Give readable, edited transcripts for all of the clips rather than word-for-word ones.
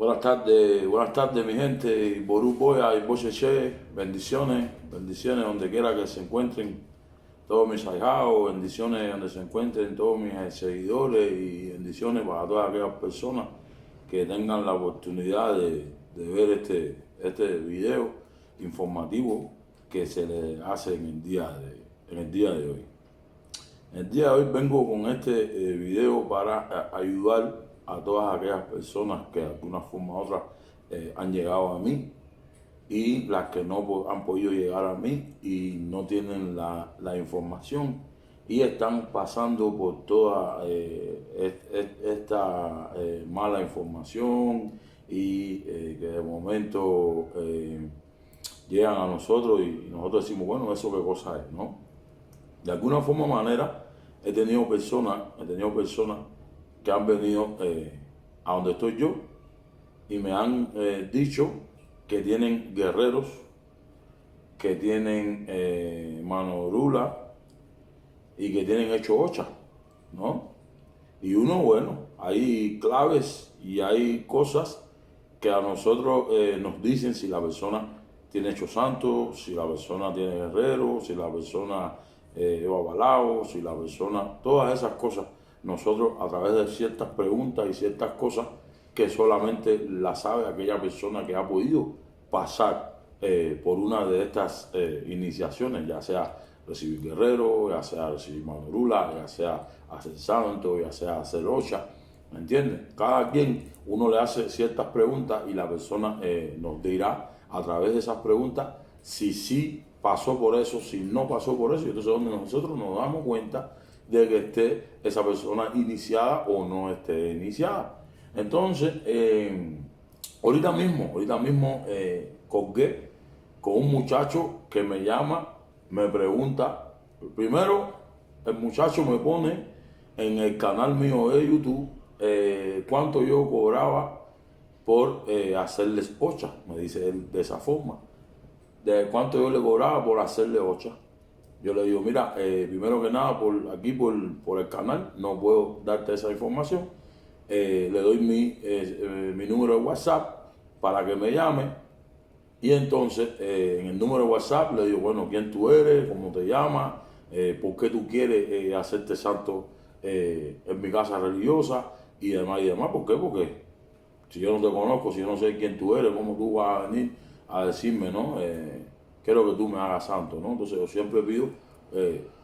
buenas tardes mi gente, Ború Boya y Bocheche, bendiciones, bendiciones donde quiera que se encuentren todos mis ahijados, bendiciones donde se encuentren todos mis seguidores y bendiciones para todas aquellas personas que tengan la oportunidad de ver este video informativo que se les hace en el día de hoy. En el día de hoy vengo con este video para ayudar a todas aquellas personas que de alguna forma u otra han llegado a mí y las que no han podido llegar a mí y no tienen la información y están pasando por toda esta mala información y que de momento llegan a nosotros y nosotros decimos, bueno, ¿eso qué cosa es? ¿No? De alguna forma o manera he tenido personas que han venido a donde estoy yo y me han dicho que tienen guerreros, que tienen manorula y que tienen hecho ocha, ¿no? Y uno, bueno, hay claves y hay cosas que a nosotros nos dicen si la persona tiene hecho santo, si la persona tiene guerrero, si la persona babalao, si la persona, todas esas cosas, nosotros a través de ciertas preguntas y ciertas cosas que solamente la sabe aquella persona que ha podido pasar por una de estas iniciaciones, ya sea recibir guerrero, ya sea recibir manorula, ya sea hacer santo, ya sea hacer ocha, ¿me entiendes? Cada quien, uno le hace ciertas preguntas y la persona nos dirá a través de esas preguntas si sí pasó por eso, si no pasó por eso, y entonces donde nosotros nos damos cuenta de que esté esa persona iniciada o no esté iniciada. Entonces, ahorita mismo colgué con un muchacho que me llama, me pregunta, primero el muchacho me pone en el canal mío de YouTube cuánto yo cobraba por hacerles ocha, me dice él de esa forma, de cuánto yo le cobraba por hacerle ocha. Yo le digo, mira, primero que nada, por el canal no puedo darte esa información. Le doy mi número de WhatsApp para que me llame. Y entonces, en el número de WhatsApp le digo, bueno, quién tú eres, cómo te llamas, por qué tú quieres hacerte santo en mi casa religiosa y demás y demás. ¿Por qué? Porque si yo no te conozco, si yo no sé quién tú eres, cómo tú vas a venir a decirme, ¿no? Quiero que tú me hagas santo, ¿no? Entonces yo siempre pido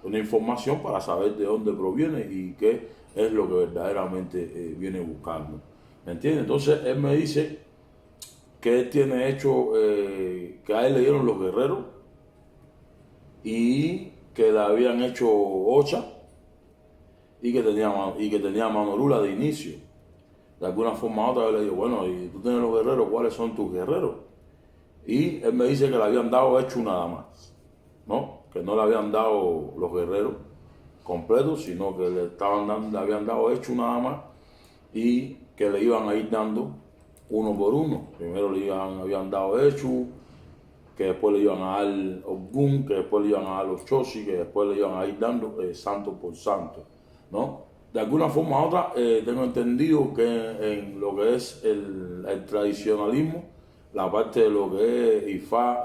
una información para saber de dónde proviene y qué es lo que verdaderamente viene buscando. ¿Me entiendes? Entonces él me dice que él tiene hecho, que a él le dieron los guerreros y que le habían hecho ocha y que tenía manorula de inicio. De alguna forma u otra yo le digo, bueno, y tú tienes los guerreros, ¿cuáles son tus guerreros? Y él me dice que le habían dado hecho nada más, ¿no? Que no le habían dado los guerreros completos, sino que le habían dado hecho nada más y que le iban a ir dando uno por uno. Primero habían dado hecho, que después le iban a dar Ogún, que después le iban a dar los Choshi, que después le iban a ir dando santo por santo, ¿no? De alguna forma u otra, tengo entendido que en lo que es el tradicionalismo, la parte de lo que es Ifá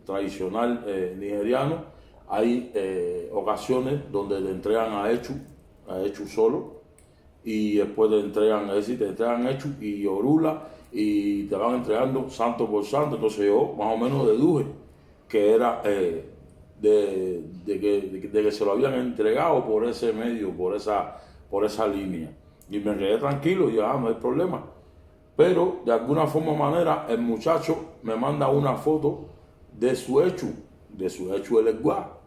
tradicional nigeriano, hay ocasiones donde te entregan a Echu solo, y después te entregan, es decir, te entregan Echu y Orula, y te van entregando santo por santo. Entonces yo más o menos deduje que era de que se lo habían entregado por ese medio, por esa línea. Y me quedé tranquilo y no hay problema. Pero de alguna forma o manera el muchacho me manda una foto de su hecho del Eguá.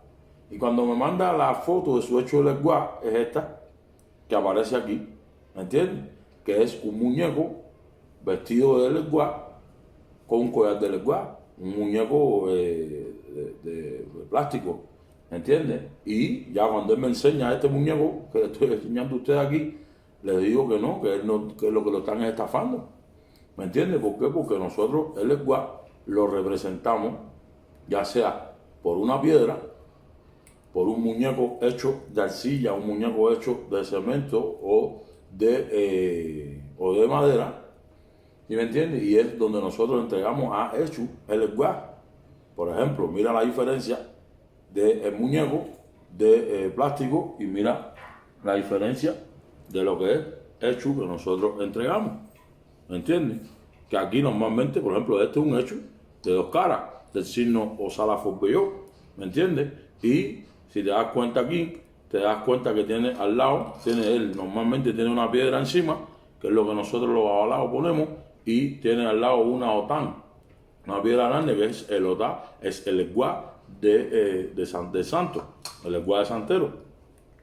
Y cuando me manda la foto de su hecho del Eguá, es esta que aparece aquí, ¿me entiendes? Que es un muñeco vestido de Eguá con un collar de Eguá, un muñeco de plástico, ¿me entiendes? Y ya cuando él me enseña este muñeco que le estoy enseñando a ustedes aquí, le digo que no, que él no, que lo que lo están estafando. ¿Me entiendes? ¿Por qué? Porque nosotros el Eguá lo representamos, ya sea por una piedra, por un muñeco hecho de arcilla, un muñeco hecho de cemento o de madera, ¿Sí me entiendes? Y es donde nosotros entregamos a Hecho el Esguá. Por ejemplo, mira la diferencia del muñeco de plástico y mira la diferencia de lo que es Hecho que nosotros entregamos. ¿Me entiendes? Que aquí normalmente, por ejemplo, este es un Hecho de 2 caras, del signo Osala Forbelló. ¿Me entiendes? Y si te das cuenta aquí, te das cuenta que tiene al lado, normalmente tiene una piedra encima, que es lo que nosotros los babalaos ponemos, y tiene al lado una otán, una piedra grande que es el otá, es el esguá de santo, el esguá de santero.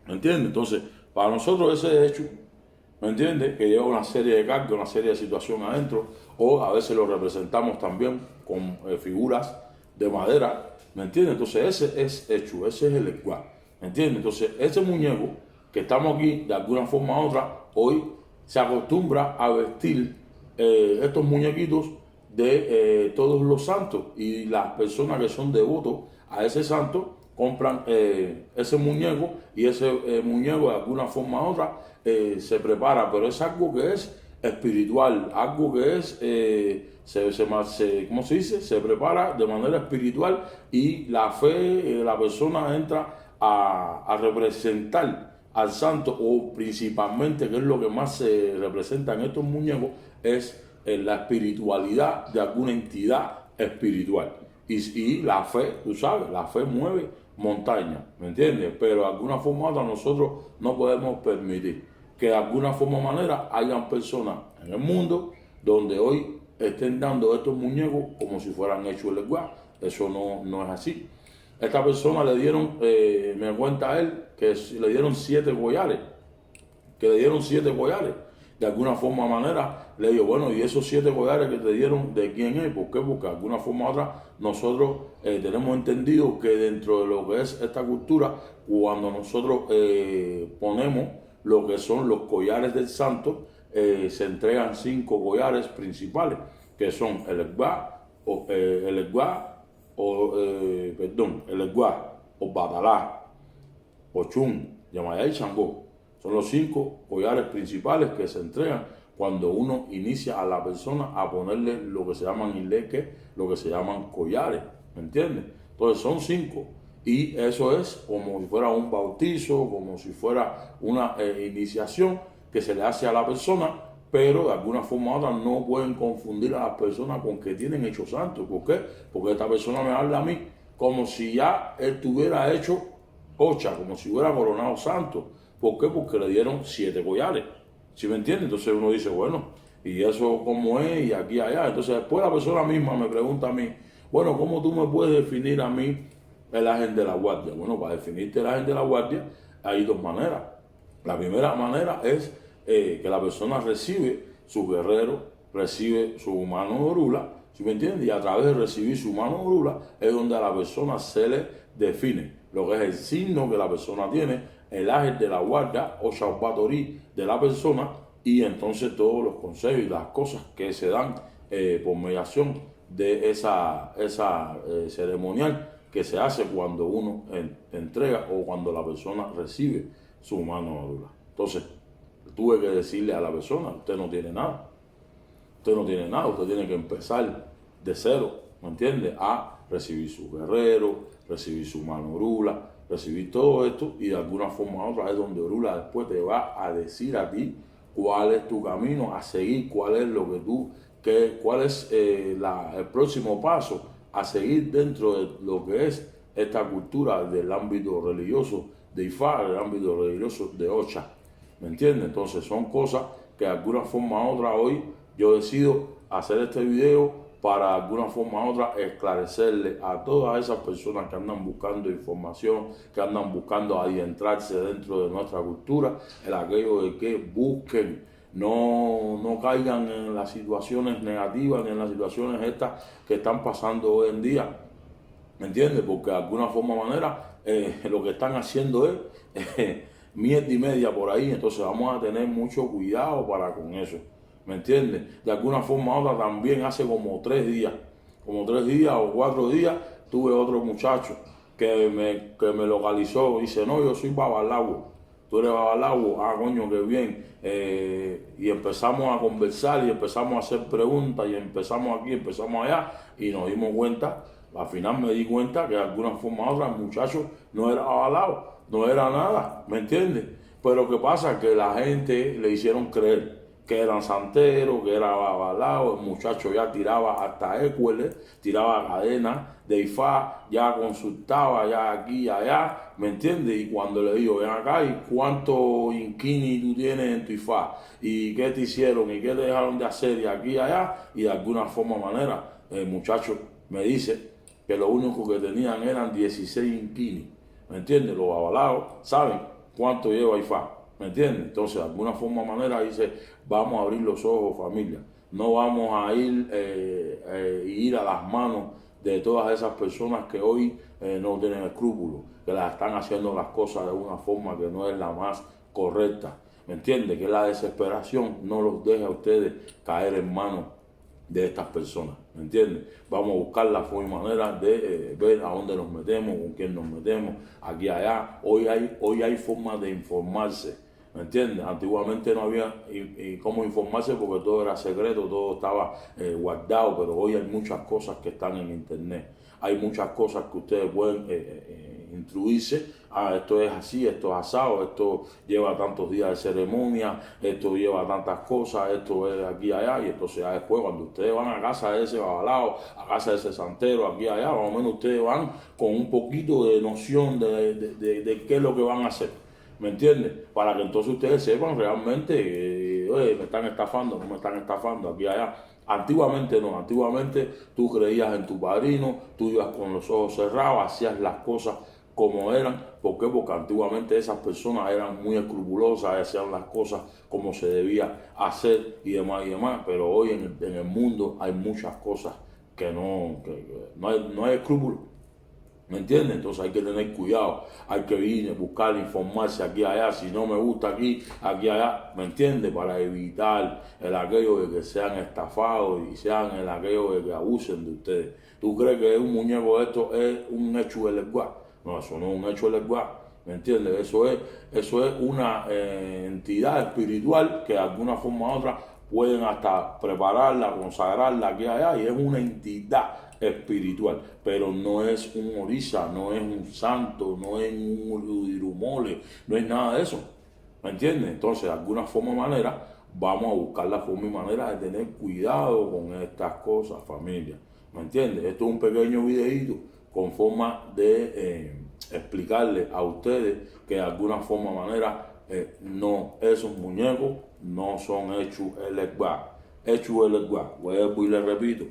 ¿Me entiendes? Entonces, para nosotros ese hecho, ¿me entiendes? Que lleva una serie de cargas, una serie de situaciones adentro, o a veces lo representamos también con figuras de madera, ¿me entiendes? Entonces ese es hecho, ese es el esguá, ¿me entiendes? Entonces ese muñeco que estamos aquí, de alguna forma u otra, hoy se acostumbra a vestir estos muñequitos de todos los santos, y las personas que son devotos a ese santo compran ese muñeco, y ese muñeco de alguna forma u otra se prepara, pero es algo que es espiritual, algo que es, ¿cómo se dice? Se prepara de manera espiritual, y la fe, la persona entra a representar al santo, o principalmente, que es lo que más se representa en estos muñecos, es la espiritualidad de alguna entidad espiritual. Y la fe, tú sabes, la fe mueve montañas, ¿me entiendes? Pero de alguna forma u otra nosotros no podemos permitir que de alguna forma o manera hayan personas en el mundo donde hoy estén dando estos muñecos como si fueran hechos el esguá. Eso no es así. Esta persona le dieron, me cuenta él, que le dieron 7 collares, De alguna forma o manera le digo, bueno, y esos 7 collares que te dieron, ¿de quién es? ¿Por qué? Porque de alguna forma u otra nosotros tenemos entendido que dentro de lo que es esta cultura, cuando nosotros ponemos lo que son los collares del santo, se entregan 5 collares principales, que son el esguá, el esguá, o batalá, Ochún, Yamayá y Changó. Son los 5 collares principales que se entregan cuando uno inicia a la persona a ponerle lo que se llaman ileques, lo que se llaman collares, ¿me entiendes? Entonces son 5, y eso es como si fuera un bautizo, como si fuera una iniciación que se le hace a la persona, pero de alguna forma u otra no pueden confundir a las personas con que tienen hecho santo. ¿Por qué? Porque esta persona me habla a mí como si ya él tuviera hecho ocha, como si hubiera coronado santo. ¿Por qué? Porque le dieron 7 collares. ¿Sí me entiendes? Entonces uno dice, bueno, ¿y eso cómo es? Y aquí y allá. Entonces después la persona misma me pregunta a mí, bueno, ¿cómo tú me puedes definir a mí el ángel de la guardia? Bueno, para definirte el ángel de la guardia hay 2 maneras. La primera manera es que la persona recibe su guerrero, recibe su mano orula, ¿sí me entiendes? Y a través de recibir su mano orula es donde a la persona se le define lo que es el signo que la persona tiene, el ángel de la guardia o Shaubatorí de la persona, y entonces todos los consejos y las cosas que se dan por mediación de esa ceremonial que se hace cuando uno entrega o cuando la persona recibe su mano orula. Entonces, tuve que decirle a la persona, usted no tiene nada, usted tiene que empezar de cero, ¿me entiende? A recibir su guerrero, recibir su mano orula, recibir todo esto, y de alguna forma u otra es donde Orula después te va a decir a ti cuál es tu camino a seguir, cuál es lo que tú, cuál es el próximo paso a seguir dentro de lo que es esta cultura del ámbito religioso de Ifá, del ámbito religioso de Ocha, ¿me entiendes? Entonces son cosas que de alguna forma u otra hoy yo decido hacer este video para de alguna forma u otra esclarecerle a todas esas personas que andan buscando información, que andan buscando adentrarse dentro de nuestra cultura, en aquello de que busquen, no caigan en las situaciones negativas, en las situaciones estas que están pasando hoy en día, ¿me entiendes? Porque de alguna forma o manera lo que están haciendo es mierda y media por ahí, entonces vamos a tener mucho cuidado para con eso. ¿Me entiendes? De alguna forma u otra también hace como 3 días o 4 días, tuve otro muchacho que me localizó y dice, no, yo soy babalao, tú eres babalao, coño, qué bien. Y empezamos a conversar y empezamos a hacer preguntas y empezamos aquí, empezamos allá y nos dimos cuenta, al final me di cuenta que de alguna forma u otra el muchacho no era babalao, no era nada, ¿me entiendes? Pero ¿qué pasa? Que la gente le hicieron creer que eran santeros, que era babalao, el muchacho ya tiraba hasta écueles, tiraba cadenas de Ifá, ya consultaba, ya aquí y allá, ¿me entiendes? Y cuando le digo, ven acá, ¿y cuánto inquini tú tienes en tu Ifá? ¿Y qué te hicieron? ¿Y qué te dejaron de hacer? Y aquí y allá, y de alguna forma o manera, el muchacho me dice que lo único que tenían eran 16 inquini, ¿me entiendes? Los babalaos saben cuánto lleva Ifá, ¿me entiendes? Entonces, de alguna forma o manera dice, vamos a abrir los ojos, familia. No vamos a ir a las manos de todas esas personas que hoy no tienen escrúpulos, que las están haciendo las cosas de una forma que no es la más correcta. ¿Me entiendes? Que la desesperación no los deja a ustedes caer en manos de estas personas, ¿me entiendes? Vamos a buscar la forma y manera de ver a dónde nos metemos, con quién nos metemos, aquí y allá. Hoy hay formas de informarse, ¿me entiendes? Antiguamente no había cómo informarse porque todo era secreto, todo estaba guardado, pero hoy hay muchas cosas que están en internet. Hay muchas cosas que ustedes pueden instruirse. Esto es así, esto es asado, esto lleva tantos días de ceremonia, esto lleva tantas cosas, esto es aquí y allá, y entonces ya después cuando ustedes van a casa de ese babalao, a casa de ese santero, aquí y allá, más o menos ustedes van con un poquito de noción de qué es lo que van a hacer, ¿me entiendes? Para que entonces ustedes sepan realmente, oye, me están estafando, no me están estafando, aquí y allá. Antiguamente no, antiguamente tú creías en tu padrino, tú ibas con los ojos cerrados, hacías las cosas como eran. ¿Por qué? Porque antiguamente esas personas eran muy escrupulosas, hacían las cosas como se debía hacer y demás, pero hoy en el mundo hay muchas cosas que no hay escrúpulos, ¿me entiendes? Entonces hay que tener cuidado, hay que ir a buscar, informarse aquí y allá, si no me gusta aquí y allá, ¿me entiendes? Para evitar el aquello de que sean estafados y sean el aquello de que abusen de ustedes. ¿Tú crees que un muñeco de esto es un hecho de lenguaje? No, eso no es un hecho de lenguaje, ¿me entiendes? Eso es una entidad espiritual que de alguna forma u otra pueden hasta prepararla, consagrarla aquí y allá, y es una entidad espiritual, pero no es un orisa, no es un santo, no es un urumole, no es nada de eso, ¿me entiendes? Entonces, de alguna forma o manera, vamos a buscar la forma y manera de tener cuidado con estas cosas, familia, ¿me entiendes? Esto es un pequeño videíto con forma de explicarle a ustedes que de alguna forma o manera no, esos muñecos no son hechos el Ekba. Hechos el Ekba. Vuelvo y les repito.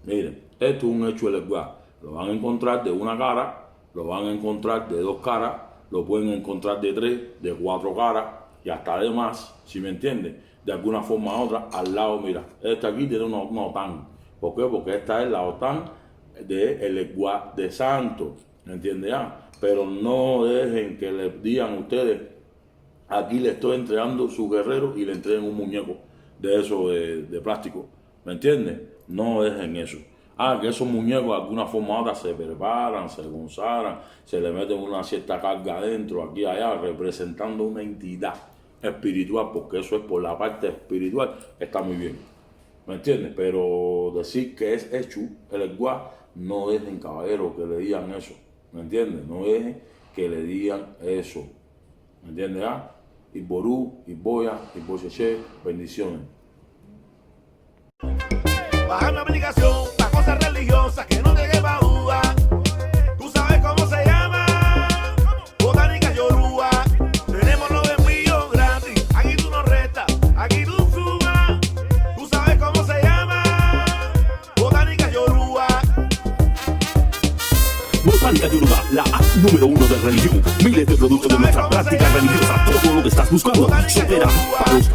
Miren, esto es un hecho el Ekba. Lo van a encontrar de una cara, lo van a encontrar de dos caras, lo pueden encontrar de 3, de 4 caras y hasta de más, si me entienden, de alguna forma u otra. Al lado, mira, esta aquí tiene una OTAN. ¿Por qué? Porque esta es la OTAN del Ekba de Santo, ¿me entiendes? Pero no dejen que les digan a ustedes, aquí le estoy entregando su guerrero y le entreguen un muñeco de eso de plástico, ¿me entiendes? No dejen eso. Que esos muñecos de alguna forma u otra se preparan, se consagran, se le meten una cierta carga adentro, aquí y allá, representando una entidad espiritual, porque eso es por la parte espiritual, está muy bien, ¿me entiendes? Pero decir que es hecho el Ekba, no dejen, caballero, que le digan eso, ¿me entiendes? No dejen que le digan eso, ¿me entiendes? Y Ború, y Boya, y Bocheche, bendiciones. Baja una aplicación para cosas religiosas que no te lleva uva. Tú sabes cómo se llama. Botánica Yoruba. Tenemos los envíos gratis. Aquí tú no restas, aquí tú sumas. Tú sabes cómo se llama. Botánica Yoruba. Botánica Yoruba, la app número 1 de religión. Miles de productos de nuestra práctica religiosa. Todo lo que estás buscando. Sopera, palos,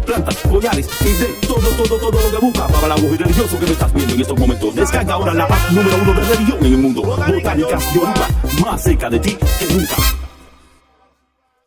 plantas, collares y de todo lo que busca para la y religioso que me estás viendo en estos momentos. Descarga ahora la app número 1 de religión en el mundo. Botánica Yoruba, más cerca de ti que nunca.